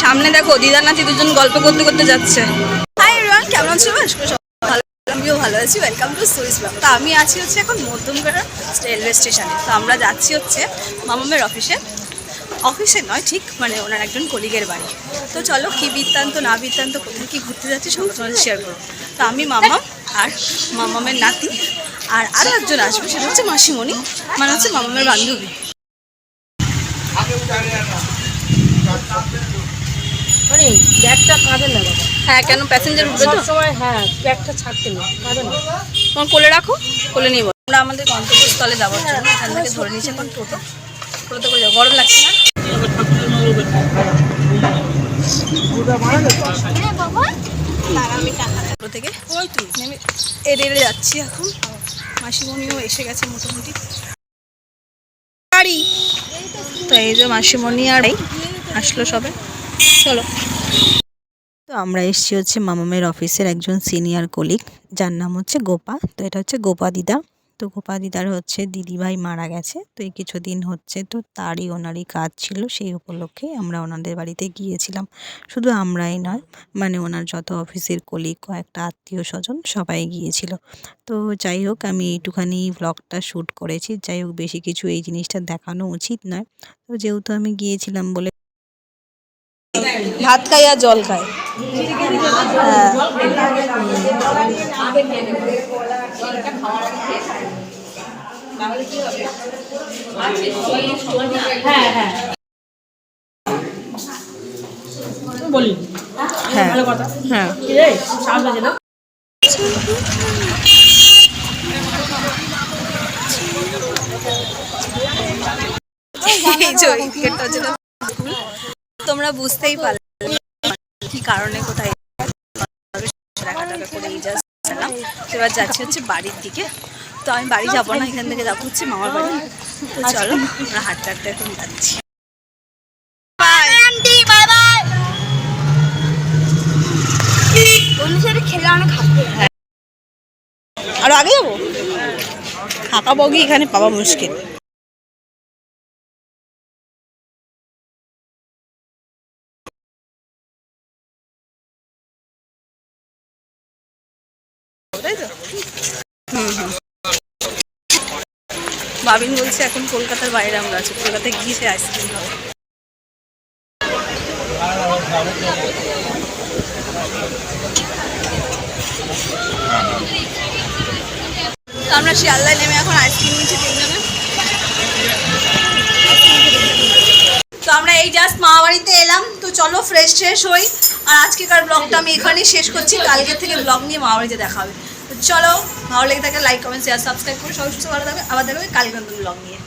সামনে দেখো দিদা নাতি দুজন গল্প করতে করতে যাচ্ছে। হাই এভরিওয়ান, কেমন আছো? ভালো, আমিও ভালো আছি। Welcome to Swiss blog. তো আমি আছি হচ্ছে এখন মধ্যমপাড়া রেলওয়ে স্টেশনে। তো আমরা যাচ্ছি হচ্ছে মামামের অফিসে নয়, ঠিক মানে ওনার একজন কলিগের বাড়ি। তো চলো কি বৃত্তান্ত না বৃত্তান্ত, কোথায় কি ঘুরতে যাচ্ছি সব তোমাদের শেয়ার করবো। তো আমি মামাম আর মামামের নাতি আর আরও একজন আসবে, সেটা হচ্ছে মাসিমণি, মানে হচ্ছে মামামের বান্ধবী। ব্যাগটা কাঁধে না বাবা। হ্যাঁ, কেন প্যাসেঞ্জার উঠবে তো? সময় হ্যাঁ, ব্যাগটা ছাড়তে নেই, কাঁধে না। তোমার কোলে রাখো, কোলে নিয়ে বলো। আমরা আমাদের গন্তব্যস্থলে যাওয়ার জন্য এখান থেকে ধরে নিচ্ছি এখন টোটোতে করে যাবো। গরম লাগছে না? টোটো থেকে নেমে রেলে যাচ্ছি এখন। মাসিমণিও এসে গেছে মোটামুটি গাড়ি। তো এই যে মাসিমণি আর এই আসলো সবে। চলো। তো আমরা এসেছি হচ্ছে মামামের অফিসের একজন সিনিয়র কলিগ, যার নাম হচ্ছে গোপা। তো এটা হচ্ছে গোপা দিদা। তো গোপা দিদার হচ্ছে দিদিভাই মারা গেছে, তো এই কিছুদিন হচ্ছে, তো ওনারই কাজ ছিল, সেই উপলক্ষে আমরা ওনাদের বাড়িতে গিয়েছিলাম। শুধু আমরাই নয়, মানে ওনার যত অফিসের কলিগ, কয়েকটা আত্মীয় স্বজন সবাই গিয়েছিল। তো যাই হোক, আমি এইটুখানি ব্লগটা শ্যুট করেছি। যাই হোক, বেশি কিছু এই জিনিসটা দেখানো উচিত নয়। তো যেহেতু আমি গিয়েছিলাম বলে ভাত খাই আর জল খাই। হ্যাঁ হ্যাঁ বলি, হ্যাঁ ভালো কথা। হ্যাঁ, রে সামনে যেন তোমরা বুঝতেই পারলে কি কারণে কোথায় করে এবার যাচ্ছি হচ্ছে বাড়ির দিকে। তো আমি বাড়ি যাবো না, এখান থেকে যাবো হচ্ছে মামার বাড়ি। তো চলো আমরা হাঁটতে হাঁটতে এখন যাচ্ছি। আরো আগে যাবো, ফাঁকা বগি এখানে পাওয়া মুশকিল। তাই তো? বাবিন বলছে এখন কলকাতার বাইরে আমরা আছি, কলকাতায় গিয়ে সে আইসক্রিম খাবো। আমরা শিয়ালদায় নেমে এখন আইসক্রিম নিচ্ছি তিনজনে। তো আমরা এই জাস্ট মামা বাড়িতে এলাম। তো চলো ফ্রেশ হই। আর আজকেকার ব্লগটা আমি এখানেই শেষ করছি। কালকে থেকে ব্লগ নিয়ে মামা বাড়িতে দেখা হবে। তো চলো, ভালো লেগে থাকে লাইক কমেন্ট শেয়ার সাবস্ক্রাইব করে সবাই সুস্থ ভালো থাকবে। আবার দেখা হবে কালকে নতুন ব্লগ নিয়ে।